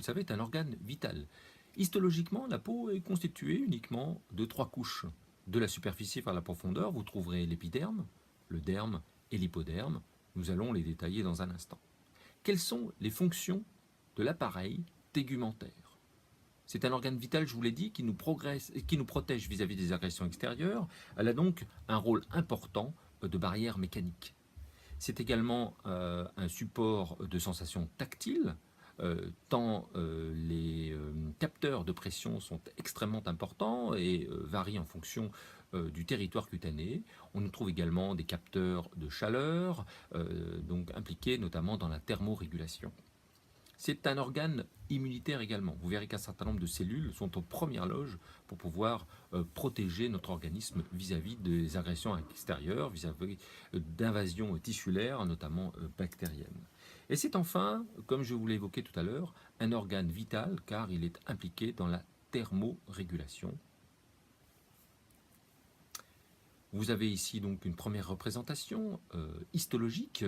savez, est un organe vital. Histologiquement, la peau est constituée uniquement de 3 couches. De la superficie vers la profondeur, vous trouverez l'épiderme, le derme et l'hypoderme. Nous allons les détailler dans un instant. Quelles sont les fonctions de l'appareil tégumentaire? C'est un organe vital, je vous l'ai dit, qui nous protège vis-à-vis des agressions extérieures. Elle a donc un rôle important de barrière mécanique. C'est également un support de sensation tactile, tant les capteurs de pression sont extrêmement importants et varient en fonction du territoire cutané. On y trouve également des capteurs de chaleur, donc impliqués notamment dans la thermorégulation. C'est un organe immunitaire également. Vous verrez qu'un certain nombre de cellules sont aux premières loges pour pouvoir protéger notre organisme vis-à-vis des agressions extérieures, vis-à-vis d'invasions tissulaires, notamment bactériennes. Et c'est enfin, comme je vous l'ai évoqué tout à l'heure, un organe vital car il est impliqué dans la thermorégulation. Vous avez ici donc une première représentation histologique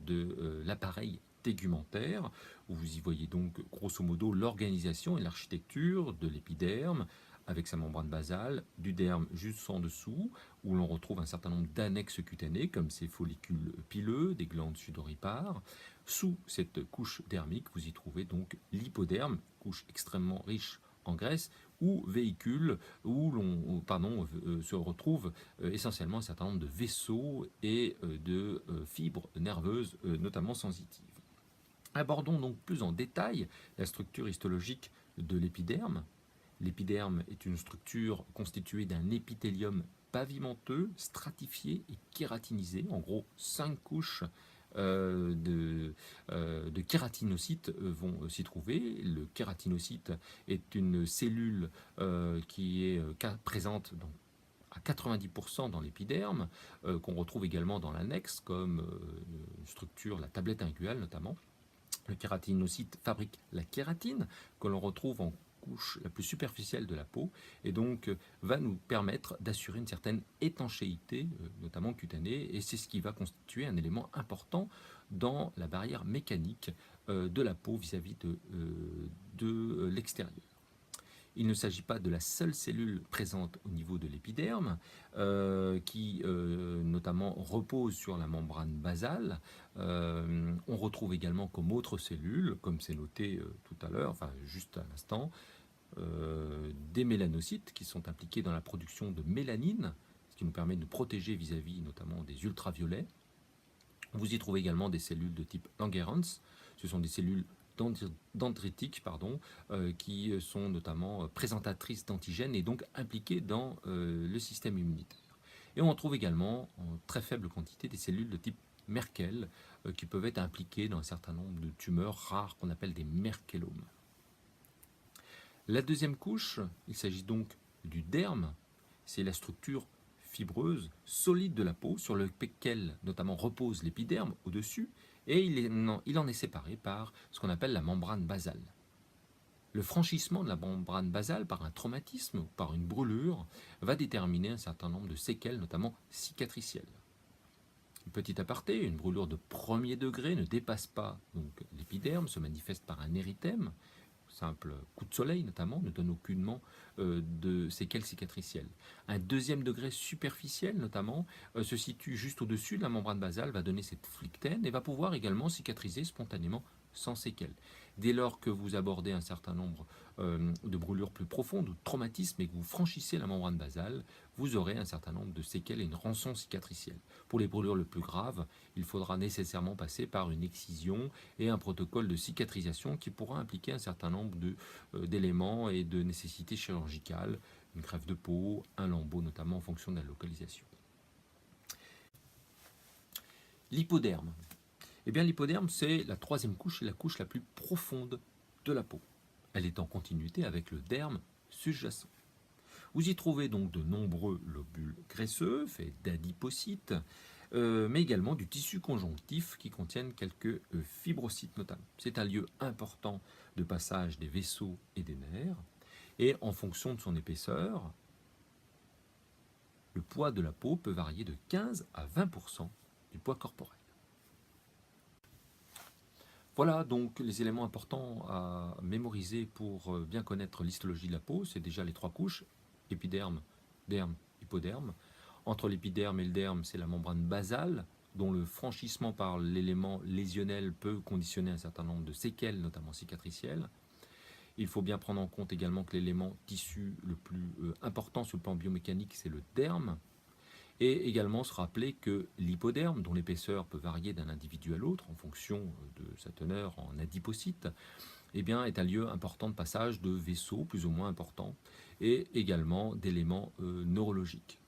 de l'appareil tégumentaire, où vous y voyez donc grosso modo l'organisation et l'architecture de l'épiderme, avec sa membrane basale, du derme juste en dessous, où l'on retrouve un certain nombre d'annexes cutanées, comme ces follicules pileux, des glandes sudoripares. Sous cette couche dermique, vous y trouvez donc l'hypoderme, couche extrêmement riche en graisse, ou véhicule où se retrouvent essentiellement un certain nombre de vaisseaux et de fibres nerveuses, notamment sensitives. Abordons donc plus en détail la structure histologique de l'épiderme. L'épiderme est une structure constituée d'un épithélium pavimenteux, stratifié et kératinisé, en gros 5 couches de kératinocytes vont s'y trouver. Le kératinocyte est une cellule qui est présente à 90% dans l'épiderme, qu'on retrouve également dans l'annexe comme structure, la tablette unguale notamment. Le kératinocyte fabrique la kératine que l'on retrouve en couche la plus superficielle de la peau et donc va nous permettre d'assurer une certaine étanchéité, notamment cutanée, et c'est ce qui va constituer un élément important dans la barrière mécanique de la peau vis-à-vis de l'extérieur. Il ne s'agit pas de la seule cellule présente au niveau de l'épiderme, qui notamment repose sur la membrane basale. On retrouve également comme autres cellules, comme c'est noté tout à l'heure, enfin juste à l'instant, des mélanocytes qui sont impliqués dans la production de mélanine, ce qui nous permet de nous protéger vis-à-vis notamment des ultraviolets. Vous y trouvez également des cellules de type Langerhans. Ce sont des cellules dendritiques qui sont notamment présentatrices d'antigènes et donc impliquées dans le système immunitaire. Et on trouve également en très faible quantité des cellules de type Merkel qui peuvent être impliquées dans un certain nombre de tumeurs rares qu'on appelle des merkellomes. La deuxième couche, il s'agit donc du derme, c'est la structure fibreuse, solide de la peau, sur laquelle notamment repose l'épiderme au-dessus, et il en est séparé par ce qu'on appelle la membrane basale. Le franchissement de la membrane basale par un traumatisme ou par une brûlure va déterminer un certain nombre de séquelles, notamment cicatricielles. Petit aparté, une brûlure de premier degré ne dépasse pas donc l'épiderme, se manifeste par un érythème, simple coup de soleil notamment, ne donne aucunement de séquelles cicatricielles. Un deuxième degré superficiel notamment se situe juste au-dessus de la membrane basale, va donner cette flictène et va pouvoir également cicatriser spontanément sans séquelles. Dès lors que vous abordez un certain nombre de brûlures plus profondes ou de traumatismes et que vous franchissez la membrane basale, vous aurez un certain nombre de séquelles et une rançon cicatricielle. Pour les brûlures les plus graves, il faudra nécessairement passer par une excision et un protocole de cicatrisation qui pourra impliquer un certain nombre d'éléments et de nécessités chirurgicales, une greffe de peau, un lambeau notamment en fonction de la localisation. L'hypoderme. Eh bien, l'hypoderme, c'est la troisième couche, c'est la couche la plus profonde de la peau. Elle est en continuité avec le derme sous-jacent. Vous y trouvez donc de nombreux lobules graisseux, faits d'adipocytes, mais également du tissu conjonctif qui contiennent quelques fibrocytes notamment. C'est un lieu important de passage des vaisseaux et des nerfs, et en fonction de son épaisseur, le poids de la peau peut varier de 15 à 20% du poids corporel. Voilà donc les éléments importants à mémoriser pour bien connaître l'histologie de la peau. C'est déjà les trois couches, épiderme, derme, hypoderme. Entre l'épiderme et le derme, c'est la membrane basale, dont le franchissement par l'élément lésionnel peut conditionner un certain nombre de séquelles, notamment cicatricielles. Il faut bien prendre en compte également que l'élément tissu le plus important sur le plan biomécanique, c'est le derme. Et également se rappeler que l'hypoderme, dont l'épaisseur peut varier d'un individu à l'autre en fonction de sa teneur en adipocytes, eh bien, est un lieu important de passage de vaisseaux plus ou moins importants et également d'éléments neurologiques.